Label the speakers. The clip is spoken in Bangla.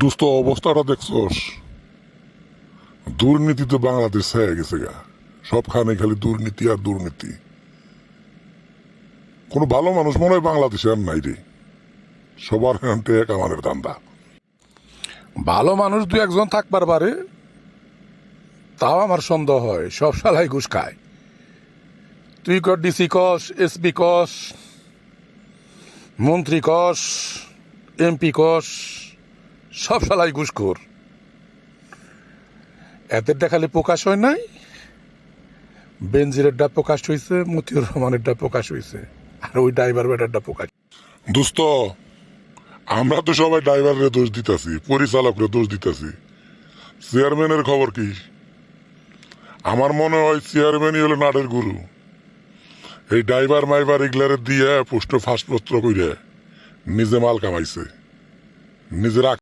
Speaker 1: দুস্থ অবস্থাটা দেখছস? দুর্নীতিতে বাংলাদেশ হয়ে গেছে গা। সবখানে খালি দুর্নীতি আর দুর্নীতি। কোনো ভালো মানুষ মনে হয় বাংলাদেশে আর নাই রে। সবার হান্টে এক আমাদের ধান্দা।
Speaker 2: ভালো মানুষ দু একজন থাকবার পারে, তাও আমার সন্দেহ হয় সব শালাই ঘুষ খায়। তুই কর ডিসি কস, এসপি কস, মন্ত্রী কস, এমপি কস, সব শালাই ঘুষখোর। এদের দেখালে প্রকাশ হয় নাই, বেনজিরেরটা প্রকাশ হয়েছে, মতিউর রহমানেরটা প্রকাশ হয়েছে, আর ওই ড্রাইভার বেটারটা প্রকাশ।
Speaker 1: দোস্ত, আমরা তো সবাই ড্রাইভারের দোষ দিতেছি, পরিচালকরে দোষ দিতেছি। চেয়ারম্যানের খবর কি? আমার মনে হয় চেয়ারম্যানই হলো নাটের গুরু। এই ড্রাইভার মাইভার এগুলারে দিয়ে পুষ্ট ফাঁসপত্র কইরে নিজে মাল কামাইছে, নিজের